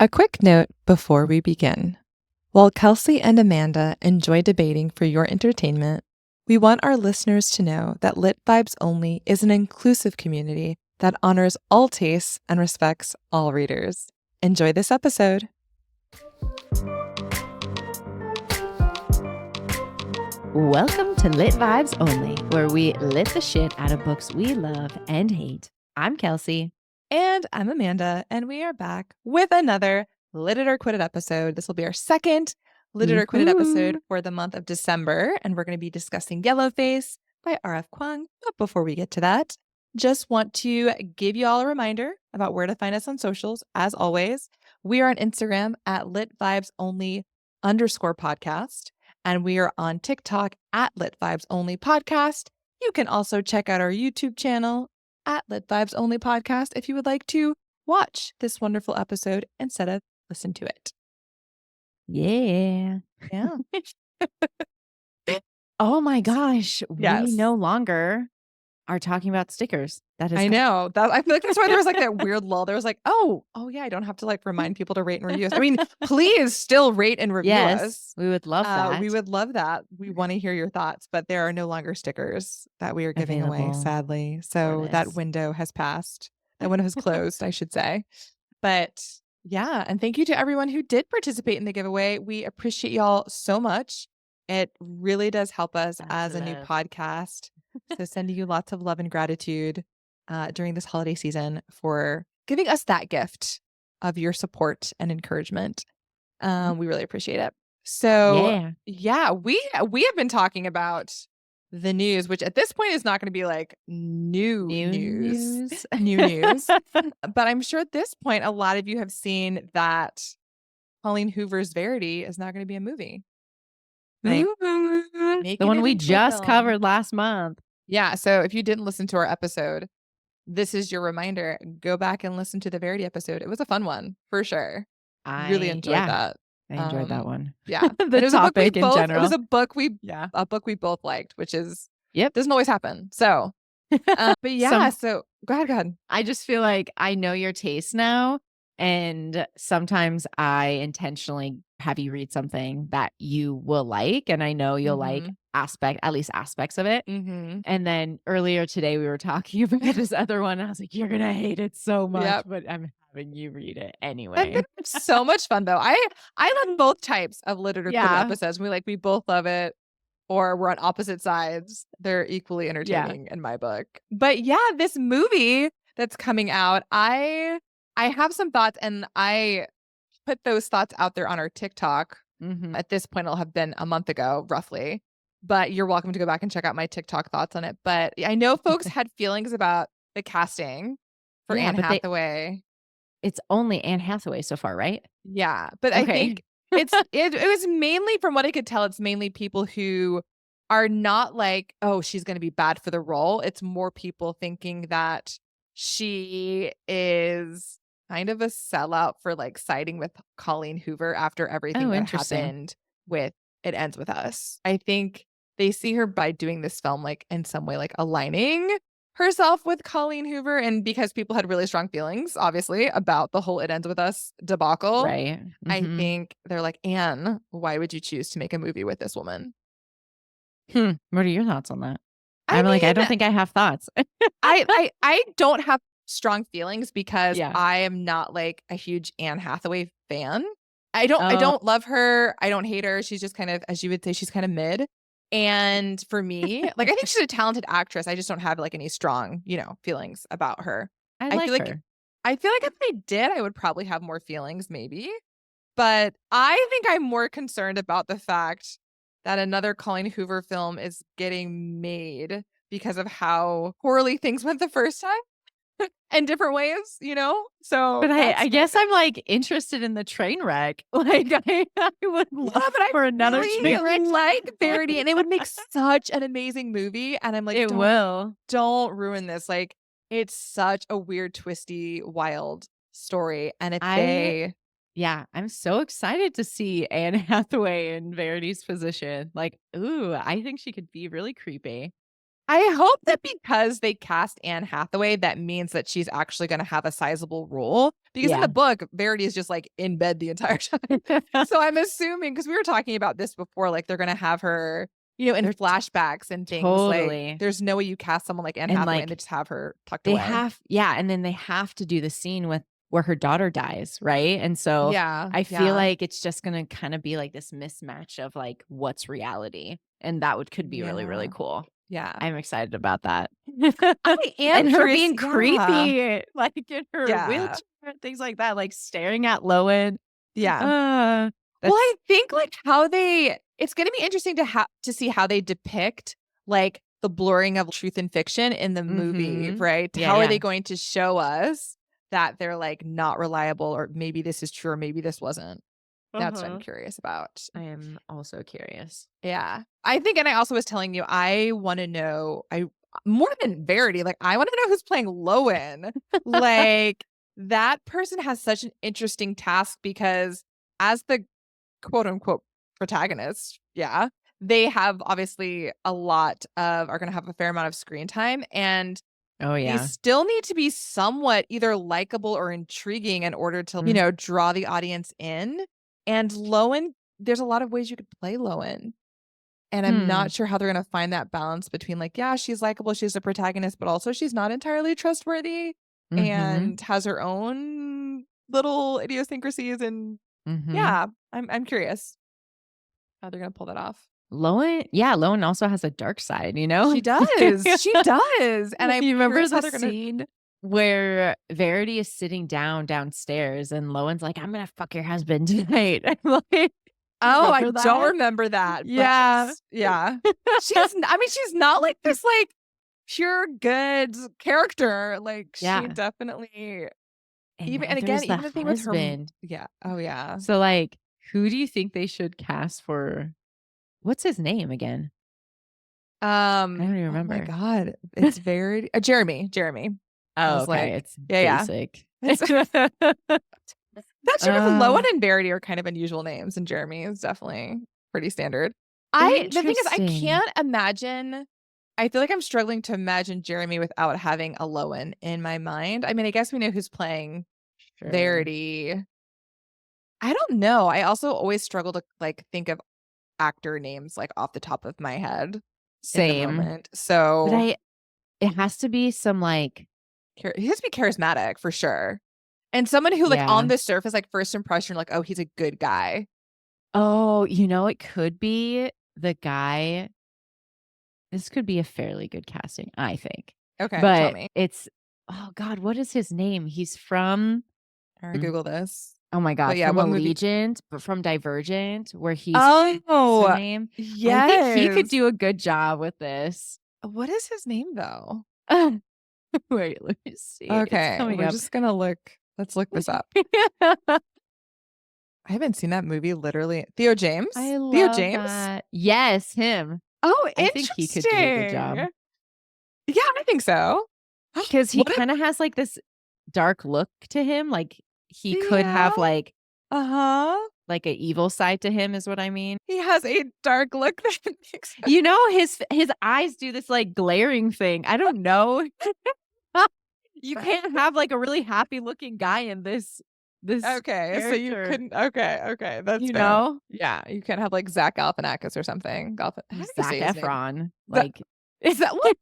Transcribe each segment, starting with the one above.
A quick note before we begin. While Kelsey and Amanda enjoy debating for your entertainment, we want our listeners to know that Lit Vibes Only is an inclusive community that honors all tastes and respects all readers. Enjoy this episode. Welcome to Lit Vibes Only, where we lit the shit out of books we love and hate. I'm Kelsey. And I'm Amanda, and we are back with another Lit It or Quit It episode. This will be our second Lit It or Quit It episode for the month of December, and we're going to be discussing Yellowface by R.F. Kuang. But before we get to that, just want to give you all a reminder about where to find us on socials. As always, we are on Instagram at litvibesonly_podcast, and we are on TikTok at litvibesonlypodcast. You can also check out our YouTube channel at Lit Vibes Only Podcast if you would like to watch this wonderful episode instead of listen to it. Yeah. Oh my gosh. Yes. We no longer are talking about stickers. That is I know. I feel like that's why there was like that weird lull. There was like, oh yeah, I don't have to like remind people to rate and review us. I mean, please still rate and review us. We would love that. We would love that. We want to hear your thoughts, but there are no longer stickers that we are giving away, sadly. So that window has passed. That window has closed, I should say. But yeah, and thank you to everyone who did participate in the giveaway. We appreciate y'all so much. It really does help us as a new podcast. So sending you lots of love and gratitude during this holiday season for giving us that gift of your support and encouragement. We really appreciate it. So yeah, we have been talking about the news, which at this point is not going to be like new news. But I'm sure at this point, a lot of you have seen that Colleen Hoover's Verity is not going to be a movie. The one we just covered last month. Yeah. So if you didn't listen to our episode, this is your reminder. Go back and listen to the Verity episode. It was a fun one for sure. I really enjoyed that. I enjoyed that one. Yeah. The topic in general. It was a book we both liked, which is doesn't always happen. So but yeah, so go ahead. I just feel like I know your taste now. And sometimes I intentionally have you read something that you will like, and I know you'll like at least aspects of it. And then earlier today we were talking about this other one. And I was like, you're going to hate it so much, but I'm having you read it anyway. It's so much fun though. I love both types of literature episodes. We both love it, or we're on opposite sides. They're equally entertaining in my book. But yeah, this movie that's coming out, I have some thoughts, and I put those thoughts out there on our TikTok. At this point, it'll have been a month ago, roughly. But you're welcome to go back and check out my TikTok thoughts on it. But I know folks had feelings about the casting for Anne Hathaway. It's only Anne Hathaway so far, right? Yeah. But I think it was mainly, from what I could tell, it's mainly people who are not like, oh, she's going to be bad for the role. It's more people thinking that she is kind of a sellout for like siding with Colleen Hoover after everything that happened with It Ends With Us. I think they see her by doing this film like in some way like aligning herself with Colleen Hoover, and because people had really strong feelings obviously about the whole It Ends With Us debacle, right? I think they're like, Anne, why would you choose to make a movie with this woman? What are your thoughts on that? I don't think I have thoughts. I don't have strong feelings because I am not like a huge Anne Hathaway fan. I don't love her. I don't hate her. She's just kind of, as you would say, she's kind of mid. And for me, like, I think she's a talented actress. I just don't have like any strong, feelings about her. I feel like if I did, I would probably have more feelings maybe. But I think I'm more concerned about the fact that another Colleen Hoover film is getting made because of how poorly things went the first time. In different ways, So, but I guess I'm like interested in the train wreck. Like I would love it for another train wreck. Like Verity, and it would make such an amazing movie. And I'm like, don't ruin this. Like, it's such a weird, twisty, wild story. And I'm so excited to see Anne Hathaway in Verity's position. Like, ooh, I think she could be really creepy. I hope that because they cast Anne Hathaway, that means that she's actually going to have a sizable role. Because in the book, Verity is just like in bed the entire time. So I'm assuming, because we were talking about this before, like they're going to have her, in flashbacks and things. Totally. Like there's no way you cast someone like Anne Hathaway and they just have her tucked away. And then they have to do the scene where her daughter dies, right? And so I feel like it's just going to kind of be like this mismatch of like what's reality. And that could be really, really cool. Yeah. I'm excited about that. I am and her being creepy, like in her wheelchair and things like that, like staring at Lowen. Yeah. Well, I think like it's going to be interesting to see how they depict like the blurring of truth and fiction in the movie, right? How are they going to show us that they're like not reliable, or maybe this is true, or maybe this wasn't? That's what I'm curious about. I am also curious. Yeah. I think, and I also was telling you, I want to know, more than Verity, like I want to know who's playing Lowen. Like that person has such an interesting task because as the quote unquote protagonist, they have obviously are going to have a fair amount of screen time, and they still need to be somewhat either likable or intriguing in order to, draw the audience in. And Lowen, there's a lot of ways you could play Lowen. And I'm not sure how they're going to find that balance between like, she's likable, she's a protagonist, but also she's not entirely trustworthy and has her own little idiosyncrasies. And I'm curious how they're going to pull that off. Lowen also has a dark side, She does. She does. And you remember the scene where Verity is sitting downstairs and Lowen's like, I'm going to fuck your husband tonight. I'm like, I don't remember that. Yeah. Yeah. She's not like this like pure good character. Like she definitely even the thing with her. Yeah. Oh yeah. So like, who do you think they should cast for? What's his name again? I don't even remember. Oh my God. It's Verity. Jeremy. Oh, okay. It's basic. That's true. Lowen and Verity are kind of unusual names, and Jeremy is definitely pretty standard. The thing is, I can't imagine. I feel like I'm struggling to imagine Jeremy without having a Lowen in my mind. I mean, I guess we know who's playing Verity. I don't know. I also always struggle to like think of actor names like off the top of my head. Same. So, but it has to be some like. He has to be charismatic for sure. And someone who like on the surface, like first impression, like, oh, he's a good guy. Oh, it could be the guy. This could be a fairly good casting, I think. Okay, but tell me. It's, oh God, what is his name? He's from. Google this. Oh my God, from Allegiant, but from Divergent, where he's his name. Yes. I think he could do a good job with this. What is his name though? Wait, let me see. Okay, we're just gonna look. Let's look this up. I haven't seen that movie literally. Theo James? Theo James? That. Yes, him. Oh, I think he could do a good job. Yeah, I think so. Because he kind of has like this dark look to him. Like he could have like like an evil side to him is what I mean. He has a dark look. His eyes do this like glaring thing. I don't know. You can't have like a really happy looking guy in this okay, character. So you couldn't. Okay, that's fair. Yeah, you can't have like Zach Galifianakis or something. Zach Efron, like is that what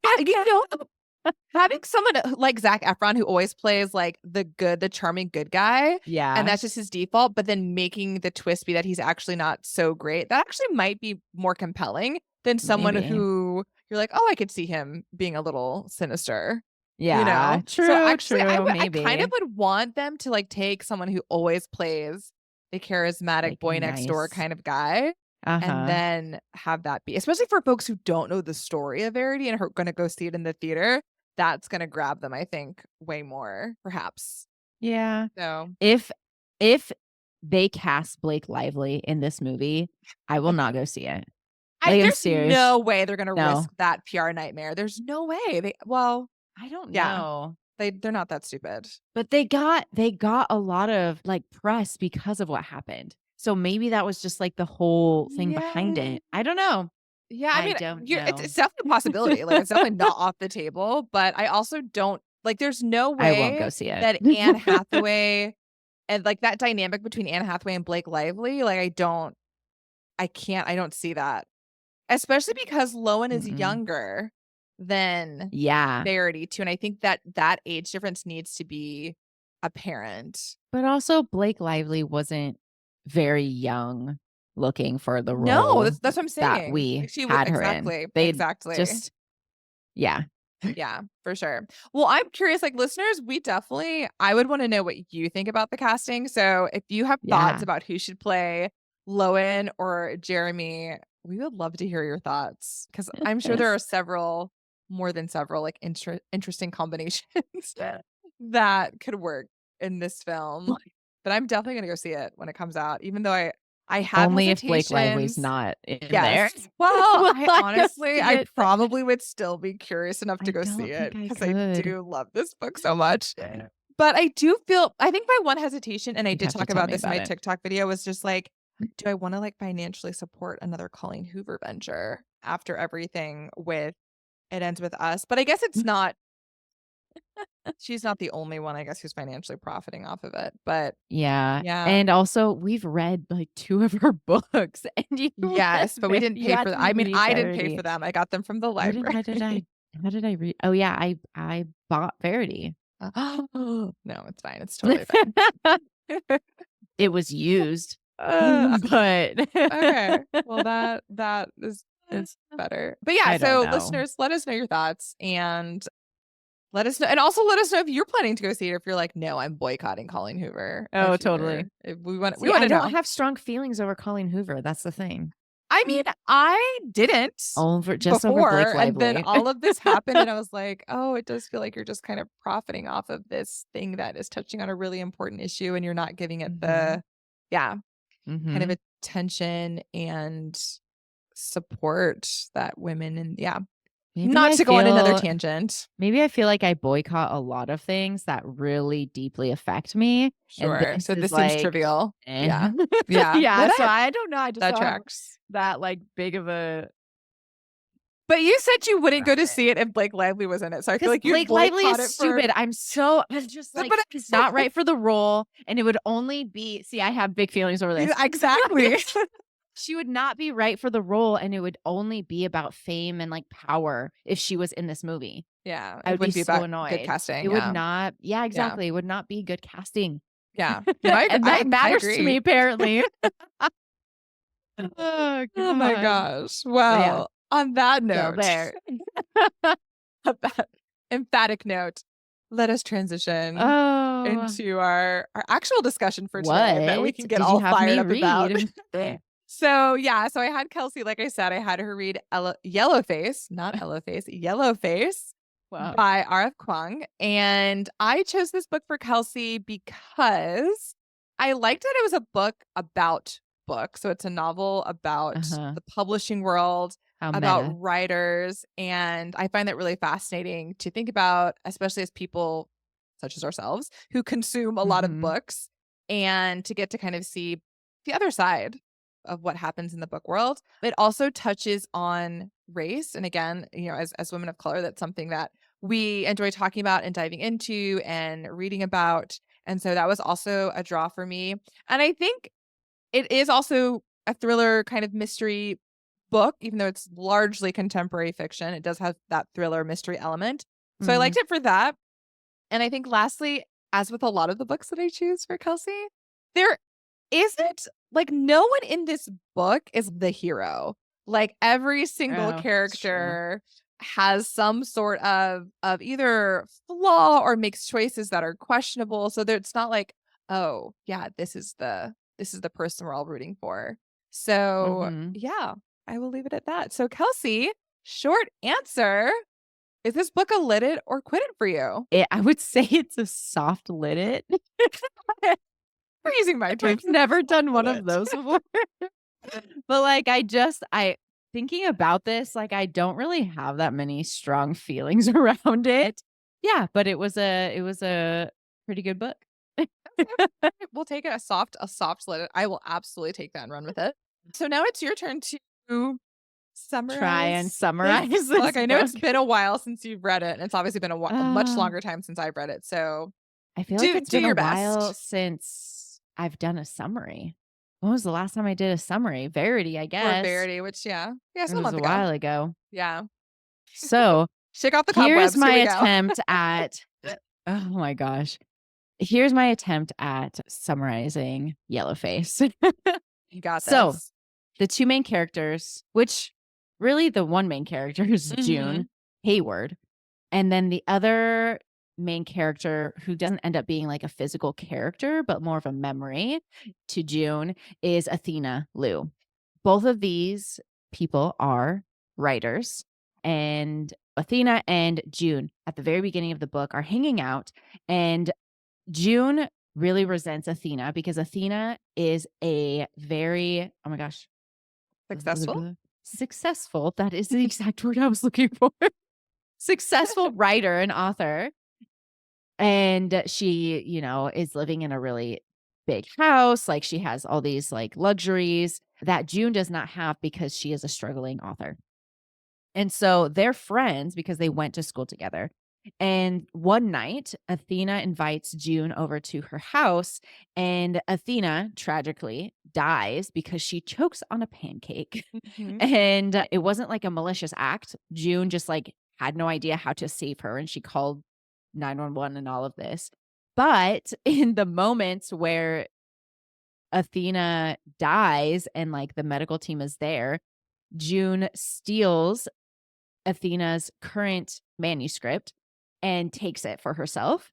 having someone like Zach Efron who always plays like the charming good guy, and that's just his default. But then making the twist be that he's actually not so great. That actually might be more compelling than someone who you're like, oh, I could see him being a little sinister. Yeah, true. So actually, I kind of would want them to like take someone who always plays the charismatic like boy next door kind of guy, and then have that be, especially for folks who don't know the story of Verity and are going to go see it in the theater. That's going to grab them, I think, way more, perhaps. Yeah. So if they cast Blake Lively in this movie, I will not go see it. There's no way they're going to risk that PR nightmare. There's no way. I don't know. They're not that stupid. But they got a lot of like press because of what happened. So maybe that was just like the whole thing behind it. I don't know. Yeah, I I mean, don't know. it's definitely a possibility. Like, it's definitely not off the table, but I also don't like. There's no I won't go way see it. that Anne Hathaway and like that dynamic between Anne Hathaway and Blake Lively. Like, I don't see that, especially because Lowen is younger than Verity too, and I think that age difference needs to be apparent. But also, Blake Lively wasn't very young looking for the No, role that's what I'm that saying. we She was had her in. exactly, They exactly. just, yeah. Yeah, for sure. Well, I'm curious, like listeners, I would want to know what you think about the casting. So if you have thoughts Yeah. about who should play Lowen or Jeremy, we would love to hear your thoughts because I'm sure there are more than several, like interesting combinations that could work in this film. But I'm definitely gonna go see it when it comes out, even though I have Only if Blake Lively's hesitations. not in there. Yes. Well, Will I I go honestly, see I it? probably would still be curious enough to I go see don't it think I because I could. do love this book so much. But I think my one hesitation, and I You'd did have to talk tell about me this in about my it. TikTok video, was just like, do I want to like financially support another Colleen Hoover venture after everything with It Ends With Us? But I guess it's not, she's not the only one, I guess, who's financially profiting off of it. But Yeah. yeah. And also, we've read like 2 of her books, and Yes, but we didn't you pay had for them. to I mean, read I didn't pay Verity. for them. I got them from the library. How did I read? Oh, yeah, I bought Verity. No, it's fine. It's totally fine. It was used, Okay. but Okay. Well, that is better. But yeah, I don't so know. listeners, let us know your thoughts and let us know, and also let us know if you're planning to go see it, or if you're like, no, I'm boycotting Colleen Hoover. Oh, totally. If we want See, I to know. don't have strong feelings over Colleen Hoover. That's the thing. I mean, I didn't Over Blake before, and then Lively. all of this happened, and I was like, oh, it does feel like you're just kind of profiting off of this thing that is touching on a really important issue, and you're not giving it the, kind of attention and support that women and Maybe not I to go on another feel tangent. maybe I feel like I boycott a lot of things that really deeply affect me, and Sure. So this this is seems like, trivial. eh. Yeah. Yeah. Yeah, so I don't know, I just That don't have tracks. that, like, big of a But you said you wouldn't go to see it if Blake Lively was in it. So I feel 'cause like you'd Blake Lively boycott is it for stupid. I'm just like, but she's not right for the role, and it would only be see, I have big feelings over this. Exactly. She would not be right for the role, and it would only be about fame and, like, power if she was in this movie. Yeah. I It would be wouldn't be so about annoyed. good casting. It would Yeah. not Yeah. exactly. It would not be good casting. Yeah. No, And that matters to agree. me, apparently. Oh, Oh my God. gosh. But yeah, Well, on that so note, there. on that emphatic note, let us transition Oh, into our actual discussion for today that we what can get did all you have fired me up about. read? So I had Kelsey, like I said, I had her read Yellowface, not Yellowface, Yellowface Wow. by R.F. Kuang. And I chose this book for Kelsey because I liked that it was a book about books. So it's a novel about the publishing world, How about meta. writers. And I find that really fascinating to think about, especially as people such as ourselves who consume a lot of books, and to get to kind of see the other side of what happens in the book world. It also touches on race. And again, as women of color, that's something that we enjoy talking about and diving into and reading about. And so that was also a draw for me. And I think it is also a thriller kind of mystery book, even though it's largely contemporary fiction. It does have that thriller mystery element. So I liked it for that. And I think lastly, as with a lot of the books that I choose for Kelsey, there isn't like no one in this book is the hero. Like every single character has some sort of either flaw or makes choices that are questionable. So that it's not like, oh yeah, this is the person we're all rooting for. So yeah, I will leave it at that. So Kelsey, short answer. Is this book a lit it or quit it for you? I would say it's a soft lit it. We're using my terms. I've never done one of those before. But like I thinking about this, like I don't really have that many strong feelings around it. Yeah, but it was a pretty good book. We'll take it a soft lit it. I will absolutely take that and run with it. So now it's your turn to try and summarize this this book. I know book. it's been a while since you've read it, and it's obviously been a much longer time since I've read it. So I feel like it's been a while best. since I've done a summary. When was the last time I did a summary? Verity, I guess. Or Verity, which it was a while ago. Yeah. So shake off the here's cobwebs. my attempt at. Oh my gosh. Here's my attempt at summarizing Yellowface. You got this. So the two main characters, which really the one main character is June Hayward, and then the other main character who doesn't end up being like a physical character, but more of a memory to June is Athena Liu. Both of these people are writers, and Athena and June at the very beginning of the book are hanging out, and June really resents Athena because Athena is a very, oh my gosh. Successful. That is the exact word I was looking for. Successful writer and author. And she, is living in a really big house. Like she has all these like luxuries that June does not have because she is a struggling author. And so they're friends because they went to school together. And one night, Athena invites June over to her house, and Athena tragically dies because she chokes on a pancake. And it wasn't like a malicious act. June just like had no idea how to save her, and she called 911 and all of this. But in the moments where Athena dies and like the medical team is there, June steals Athena's current manuscript and takes it for herself.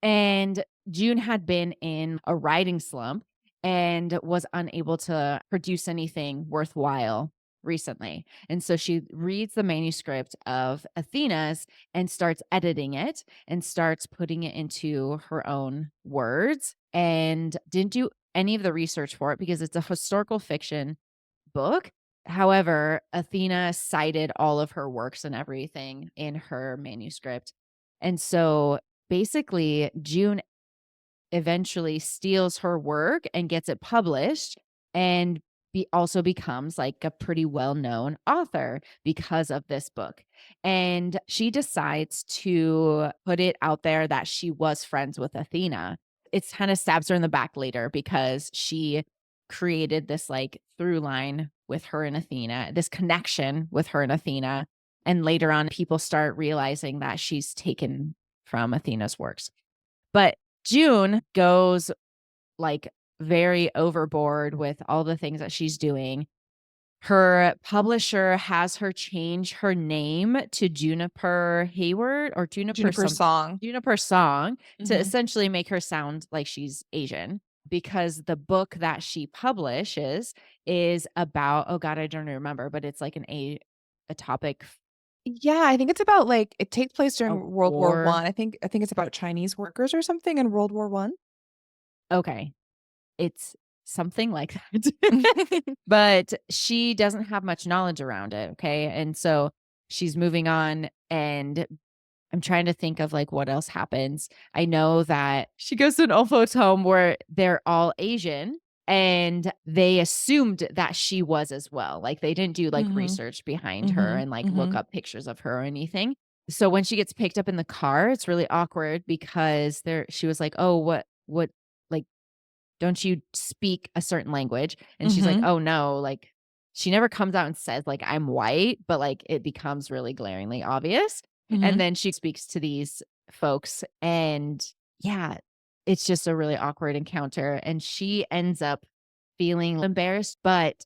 And June had been in a writing slump and was unable to produce anything worthwhile recently. And so she reads the manuscript of Athena's and starts editing it and starts putting it into her own words, and didn't do any of the research for it because it's a historical fiction book. However, Athena cited all of her works and everything in her manuscript. And so basically, June eventually steals her work and gets it published, and also becomes like a pretty well-known author because of this book. And she decides to put it out there that she was friends with Athena. It kind of stabs her in the back later because she created this like through line with her and Athena, this connection with her and Athena. And later on, people start realizing that she's taken from Athena's works. But June goes like very overboard with all the things that she's doing. Her publisher has her change her name to Juniper Hayward or Juniper Song to essentially make her sound like she's Asian, because the book that she publishes is about, oh God, I don't remember, but it's like a topic. Yeah, I think it's about like it takes place during World War I. I think it's about Chinese workers or something in World War I. Okay. It's something like that. But she doesn't have much knowledge around it. Okay. And so she's moving on, and I'm trying to think of like what else happens. I know that she goes to an old folks home where they're all Asian, and they assumed that she was as well. Like they didn't do like research behind her and like look up pictures of her or anything. So when she gets picked up in the car, it's really awkward because she was like, oh, what, like, don't you speak a certain language? And she's like, oh no, like she never comes out and says like, I'm white, but like it becomes really glaringly obvious. And then she speaks to these folks, and yeah, it's just a really awkward encounter. And she ends up feeling embarrassed, but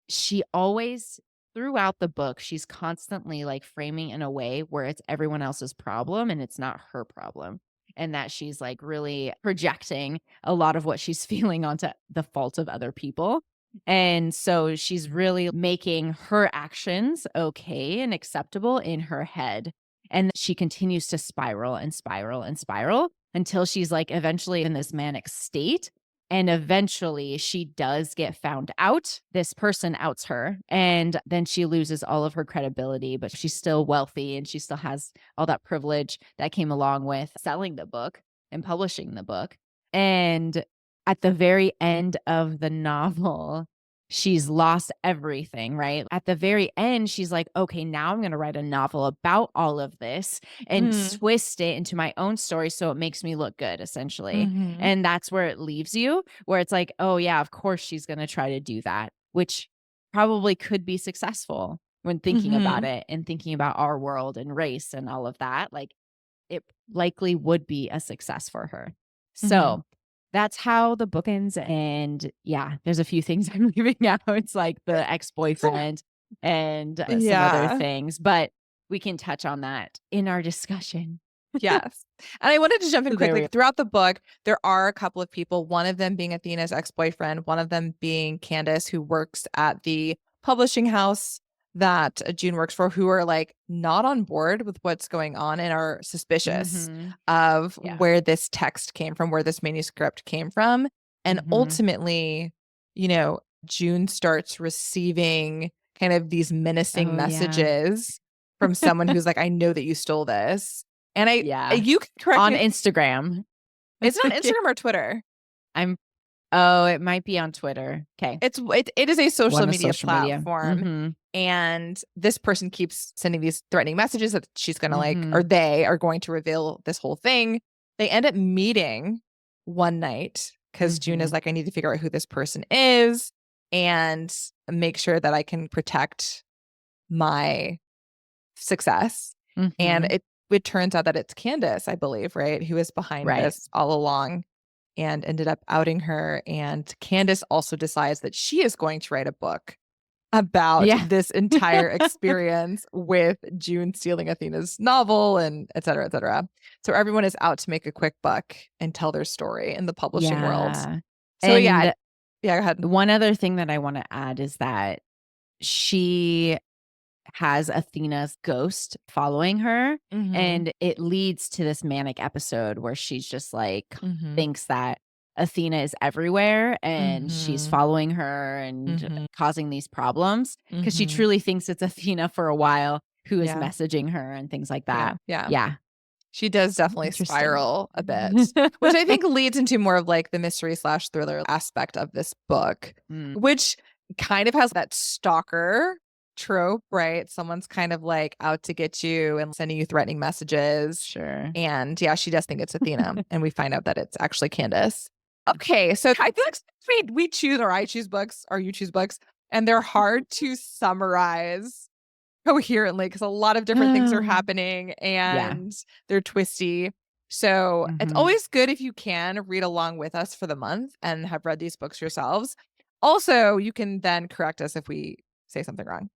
she always, throughout the book, she's constantly like framing in a way where it's everyone else's problem and it's not her problem. And that she's like really projecting a lot of what she's feeling onto the fault of other people. And so she's really making her actions okay and acceptable in her head. And she continues to spiral and spiral and spiral until she's like eventually in this manic state. And eventually she does get found out. This person outs her, and then she loses all of her credibility, but she's still wealthy and she still has all that privilege that came along with selling the book and publishing the book. And at the very end of the novel, she's lost everything, right? At the very end, she's like, okay, now I'm going to write a novel about all of this and twist it into my own story so it makes me look good, essentially. And that's where it leaves you, where it's like, oh, yeah, of course she's going to try to do that, which probably could be successful when thinking about it and thinking about our world and race and all of that. Like, it likely would be a success for her. So that's how the book ends. And yeah, there's a few things I'm leaving out. It's like the ex-boyfriend and some other things, but we can touch on that in our discussion. Yes. And I wanted to jump in quickly. Throughout the book, there are a couple of people, one of them being Athena's ex-boyfriend, one of them being Candace, who works at the publishing house that June works for, who are like not on board with what's going on and are suspicious of where this text came from, where this manuscript came from. And ultimately, you know, June starts receiving kind of these menacing messages from someone who's like, I know that you stole this. And you can correct on me. Instagram. It's on Instagram or Twitter. It might be on Twitter. Okay. It is a social media platform. And this person keeps sending these threatening messages that she's going to like, or they are going to reveal this whole thing. They end up meeting one night because June is like, I need to figure out who this person is and make sure that I can protect my success. And it turns out that it's Candace, I believe, right? Who is behind this all along and ended up outing her. And Candace also decides that she is going to write a book about this entire experience with June stealing Athena's novel and et cetera, et cetera. So everyone is out to make a quick buck and tell their story in the publishing world. So go ahead. One other thing that I want to add is that she has Athena's ghost following her, and it leads to this manic episode where she's just like thinks that Athena is everywhere and she's following her and causing these problems because she truly thinks it's Athena for a while who is messaging her and things like that. Yeah. She does definitely spiral a bit, which I think leads into more of like the mystery / thriller aspect of this book, which kind of has that stalker trope, right? Someone's kind of like out to get you and sending you threatening messages. Sure. And she does think it's Athena. And we find out that it's actually Candace. Okay, so I feel like we choose, or I choose books, or you choose books, and they're hard to summarize coherently because a lot of different things are happening and they're twisty. So it's always good if you can read along with us for the month and have read these books yourselves. Also, you can then correct us if we say something wrong.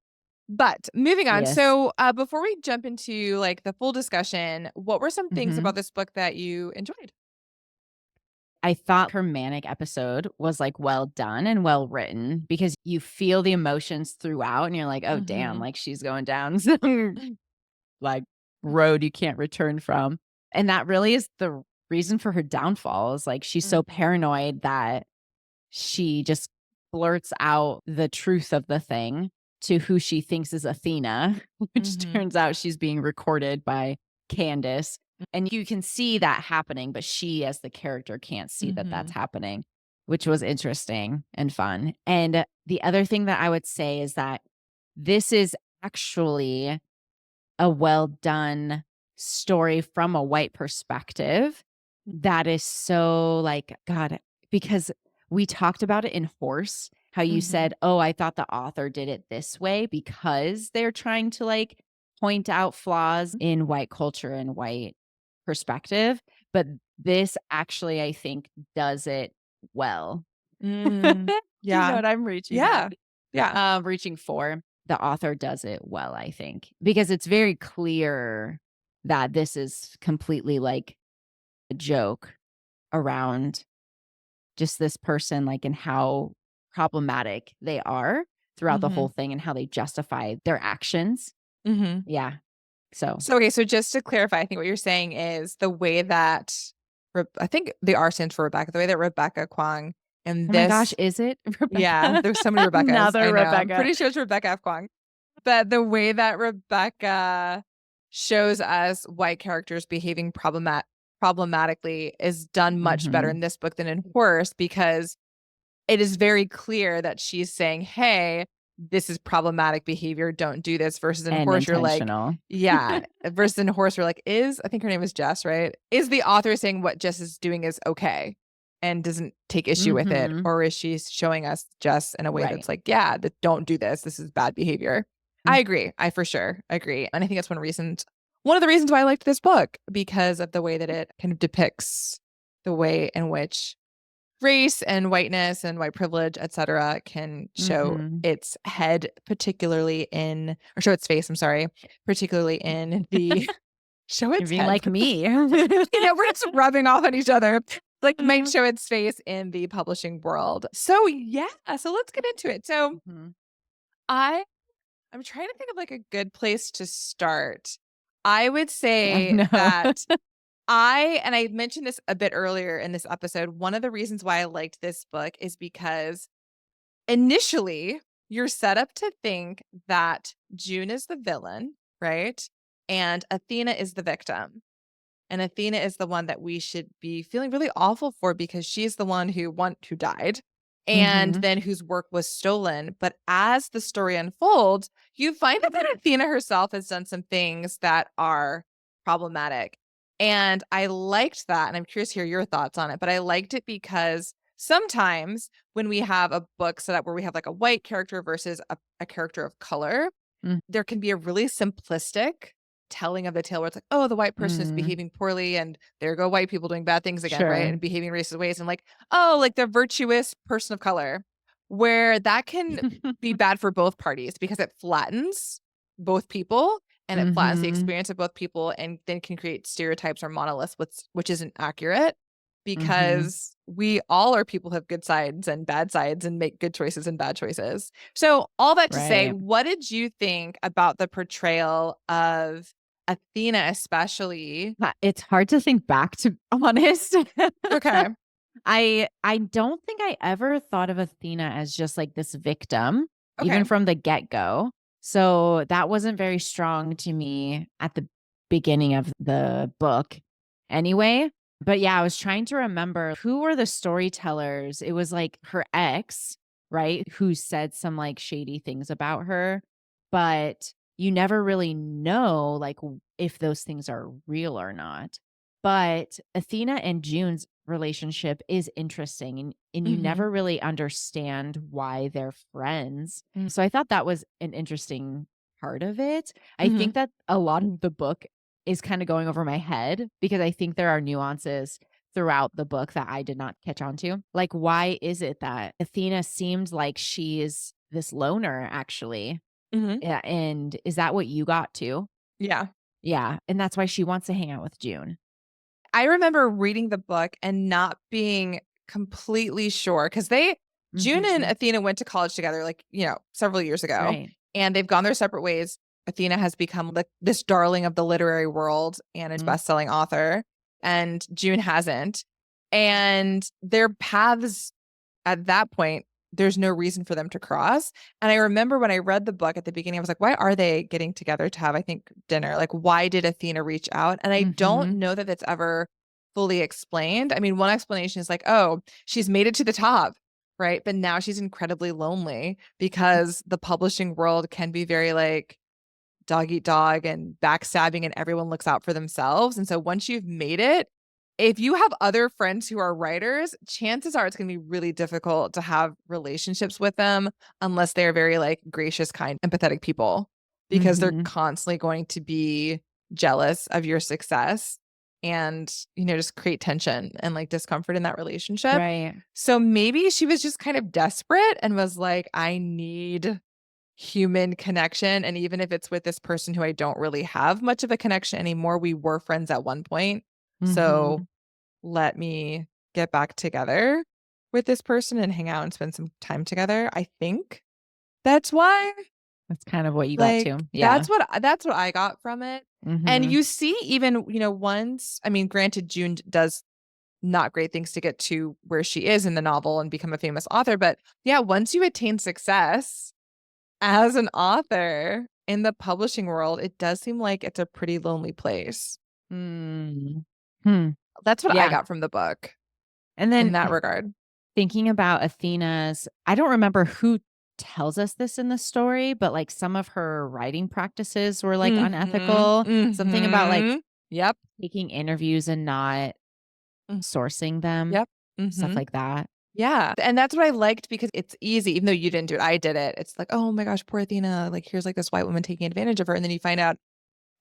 But moving on. Yes. So before we jump into like the full discussion, what were some things about this book that you enjoyed? I thought her manic episode was like well done and well written because you feel the emotions throughout and you're like, oh, damn, like she's going down some like road you can't return from. And that really is the reason for her downfall is like she's so paranoid that she just blurts out the truth of the thing to who she thinks is Athena, which turns out she's being recorded by Candace. And you can see that happening, but she as the character can't see that that's happening, which was interesting and fun. And the other thing that I would say is that this is actually a well done story from a white perspective that is so like, God, because we talked about it in Horse, how you said, oh, I thought the author did it this way because they're trying to like point out flaws in white culture and white perspective. But this actually, I think, does it well. You know what I'm reaching at? Reaching for. The author does it well, I think, because it's very clear that this is completely like a joke around just this person, like, and how problematic they are throughout the whole thing and how they justify their actions. Yeah. So okay. So just to clarify, I think what you're saying is the way that I think the R stands for Rebecca, the way that Rebecca Kuang and oh my gosh, is it? Rebecca? Yeah, there's so many Rebeccas. Another Rebecca. I'm pretty sure it's Rebecca F. Kuang. But the way that Rebecca shows us white characters behaving problematically is done much better in this book than in Horse because it is very clear that she's saying, hey, this is problematic behavior. Don't do this. Versus in Horse, you're like, yeah. Versus in Horse, you're like, I think her name is Jess, right? Is the author saying what Jess is doing is okay and doesn't take issue with it? Or is she showing us Jess in a way that's like, yeah, don't do this. This is bad behavior. I agree. I for sure agree. And I think that's one of the reasons why I liked this book, because of the way that it kind of depicts the way in which race and whiteness and white privilege, etc., can show its head, show its face. I'm sorry, particularly in the show its head. Like me, we're just rubbing off on each other. Like might show its face in the publishing world. So yeah, so let's get into it. So I'm trying to think of like a good place to start. I would say that I mentioned this a bit earlier in this episode. One of the reasons why I liked this book is because initially you're set up to think that June is the villain, right? And Athena is the victim. And Athena is the one that we should be feeling really awful for, because she's the one who died and then whose work was stolen. But as the story unfolds, you find out that Athena herself has done some things that are problematic. And I liked that. And I'm curious to hear your thoughts on it. But I liked it because sometimes when we have a book set up where we have like a white character versus a character of color, there can be a really simplistic telling of the tale where it's like, oh, the white person is behaving poorly and there go white people doing bad things again, right? And behaving racist ways. And like, oh, like the virtuous person of color, where that can be bad for both parties because it flattens both people and it flattens the experience of both people, and then can create stereotypes or monoliths, which isn't accurate, because we all are people who have good sides and bad sides and make good choices and bad choices. So all that to say, what did you think about the portrayal of Athena, especially? It's hard to think back, to be honest. Okay. I don't think I ever thought of Athena as just like this victim, even from the get-go. So that wasn't very strong to me at the beginning of the book anyway. But yeah, I was trying to remember who were the storytellers. It was like her ex, right? Who said some like shady things about her, but you never really know like if those things are real or not. But Athena and June's relationship is interesting, and you never really understand why they're friends. So I thought that was an interesting part of it. I think that a lot of the book is kind of going over my head, because I think there are nuances throughout the book that I did not catch on to. Like, why is it that Athena seems like she is this loner, actually? Yeah. And is that what you got too? Yeah. Yeah. And that's why she wants to hang out with June. I remember reading the book and not being completely sure, because June and Athena went to college together, like, several years ago, and they've gone their separate ways. Athena has become this darling of the literary world and a best-selling author, and June hasn't. And their paths at that point, there's no reason for them to cross. And I remember when I read the book at the beginning, I was like, why are they getting together to have, I think, dinner? Like, why did Athena reach out? And I don't know that that's ever fully explained. I mean, one explanation is like, oh, she's made it to the top, right? But now she's incredibly lonely because the publishing world can be very like dog eat dog and backstabbing, and everyone looks out for themselves. And so once you've made it, if you have other friends who are writers, chances are it's going to be really difficult to have relationships with them unless they're very like gracious, kind, empathetic people, because they're constantly going to be jealous of your success and, just create tension and like discomfort in that relationship. Right. So maybe she was just kind of desperate and was like, I need human connection. And even if it's with this person who I don't really have much of a connection anymore, we were friends at one point. So let me get back together with this person and hang out and spend some time together. I think that's why. That's kind of what you got too. Yeah. That's what I got from it. And you see, even, once, I mean, granted, June does not great things to get to where she is in the novel and become a famous author. But yeah, once you attain success as an author in the publishing world, it does seem like it's a pretty lonely place. That's what I got from the book. And then in that regard. thinking about Athena's, I don't remember who tells us this in the story, but like some of her writing practices were like unethical. Something about like Yep. taking interviews and not sourcing them. Yep. Stuff like that. Yeah. And that's what I liked because it's easy, even though you didn't do it, I did it. It's like, oh my gosh, poor Athena. Like, here's like this white woman taking advantage of her. And then you find out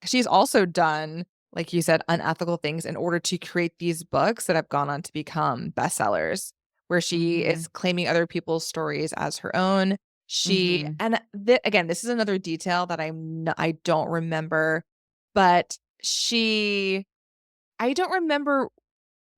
she's also done, like you said, unethical things in order to create these books that have gone on to become bestsellers, where she is claiming other people's stories as her own. And again, this is another detail that I don't remember, but I don't remember.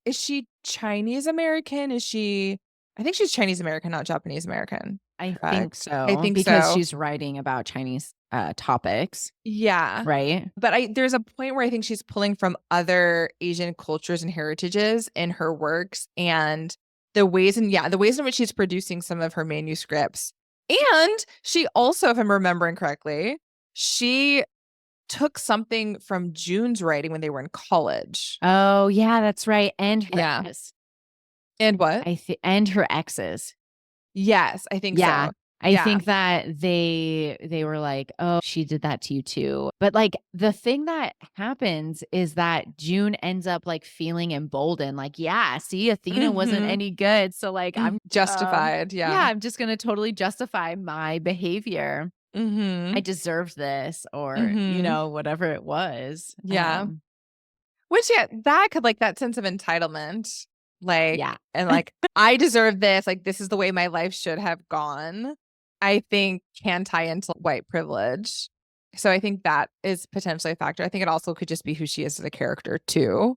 Is she Chinese American? I think she's Chinese American, not Japanese American. I think Correct? I so, think because so. she's writing about Chinese topics. Yeah. Right? But there's a point where I think she's pulling from other Asian cultures and heritages in her works and the ways in which she's producing some of her manuscripts. And she also, if I'm remembering correctly, she took something from June's writing when they were in college. Oh, yeah, that's right. And her ex. And what? And her exes. Yes, I think so. I think that they were like, "Oh, she did that to you too." But like the thing that happens is that June ends up like feeling emboldened, like, yeah, see, Athena wasn't any good. So like I'm justified. I'm just gonna totally justify my behavior. I deserved this, or whatever it was. Yeah. Which that could like that sense of entitlement. Like, and like, I deserve this. Like, this is the way my life should have gone. I think can tie into white privilege. So I think that is potentially a factor. I think it also could just be who she is as a character too.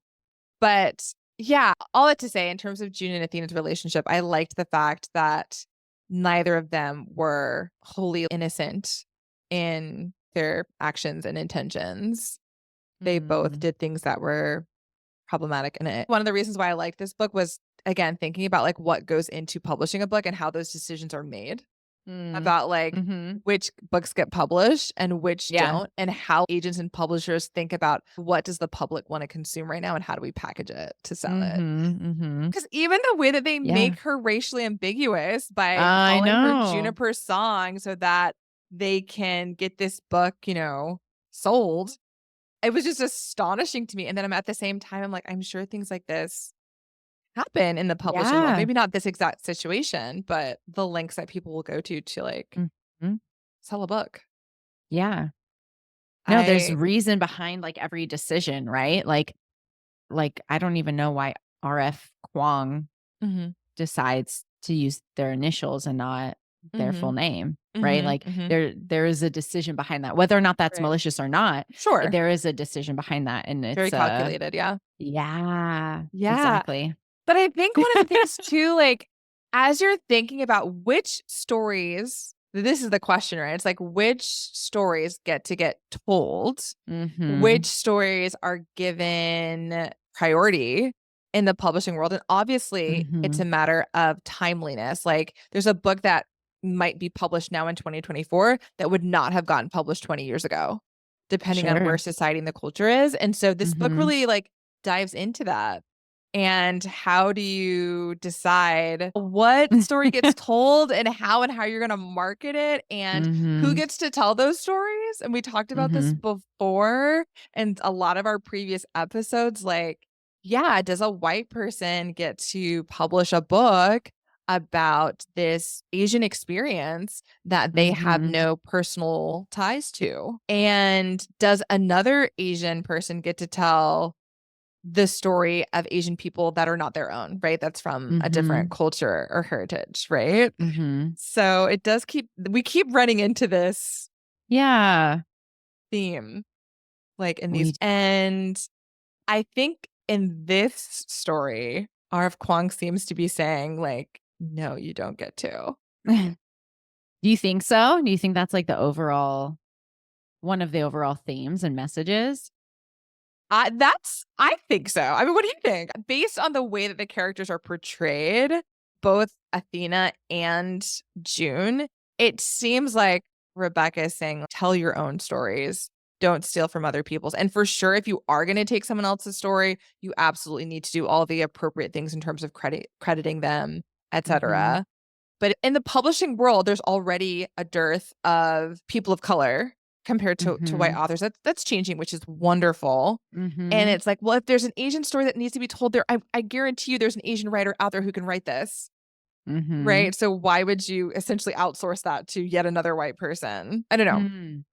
But yeah, all that to say, in terms of June and Athena's relationship, I liked the fact that neither of them were wholly innocent in their actions and intentions. They both did things that were problematic in it. One of the reasons why I liked this book was, again, thinking about like what goes into publishing a book and how those decisions are made. About like which books get published and which don't, and how agents and publishers think about what does the public want to consume right now and how do we package it to sell it. Because even the way that they make her racially ambiguous by calling her Juniper Song so that they can get this book, sold, it was just astonishing to me. And then I'm at the same time, I'm like, I'm sure things like this happen in the publishing world. Maybe not this exact situation, but the lengths that people will go to like sell a book. Yeah. No, there's reason behind like every decision, right? Like I don't even know why RF Kuang decides to use their initials and not their full name, right? Like there is a decision behind that. Whether or not that's malicious or not, sure, there is a decision behind that, and it's very calculated. Yeah, exactly. But I think one of the things too, like as you're thinking about which stories, this is the question, right? It's like which stories get told, which stories are given priority in the publishing world. And obviously it's a matter of timeliness. Like there's a book that might be published now in 2024 that would not have gotten published 20 years ago, depending on where society and the culture is. And so this book really like dives into that. And how do you decide what story gets told and how you're going to market it and who gets to tell those stories? And we talked about this before and a lot of our previous episodes, like, does a white person get to publish a book about this Asian experience that they have no personal ties to? And does another Asian person get to tell the story of Asian people that are not their own, right? That's from a different culture or heritage, right? So it does we keep running into this theme, like in these. And I think in this story, R.F. Kuang seems to be saying like, no, you don't get to. Do you think so? Do you think that's like one of the overall themes and messages? I think so. I mean, what do you think? Based on the way that the characters are portrayed, both Athena and June, it seems like Rebecca is saying, tell your own stories. Don't steal from other people's. And for sure, if you are going to take someone else's story, you absolutely need to do all the appropriate things in terms of crediting them etc. But in the publishing world, there's already a dearth of people of color compared to white authors. That's changing, which is wonderful. And it's like, well, if there's an Asian story that needs to be told there, I guarantee you there's an Asian writer out there who can write this. Right? So why would you essentially outsource that to yet another white person? I don't know.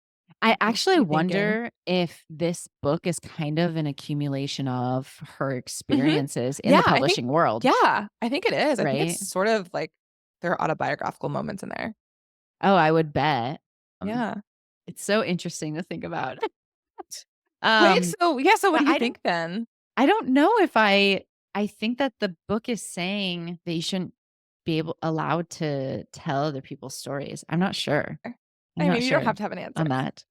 I actually wonder if this book is kind of an accumulation of her experiences in the publishing world. Yeah, I think it is. Right? I think it's sort of like there are autobiographical moments in there. Oh, I would bet. Yeah. It's so interesting to think about. Wait, so what do you think then? I don't know if I think that the book is saying that you shouldn't be allowed to tell other people's stories. I'm not sure. I mean, you don't have to have an answer on that.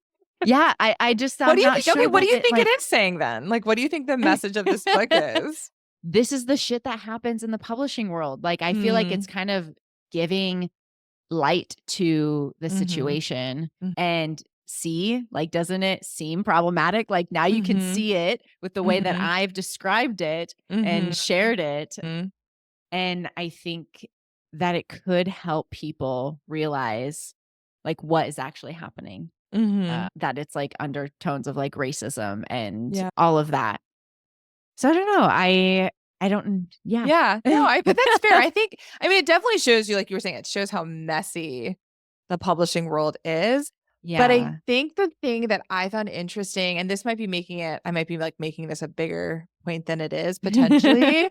Yeah, I just what do you think? Sure okay, what do you think it is saying then? Like, what do you think the message of this book is? This is the shit that happens in the publishing world. Like, I feel like it's kind of giving light to the situation and see, like, doesn't it seem problematic? Like, now you can see it with the way that I've described it and shared it. And I think that it could help people realize like what is actually happening. That it's like undertones of like racism and all of that. So I don't know. I don't. Yeah. No, but that's fair. I mean, it definitely shows you, like you were saying, it shows how messy the publishing world is. Yeah. But I think the thing that I found interesting, and this might be I might be like making this a bigger point than it is potentially.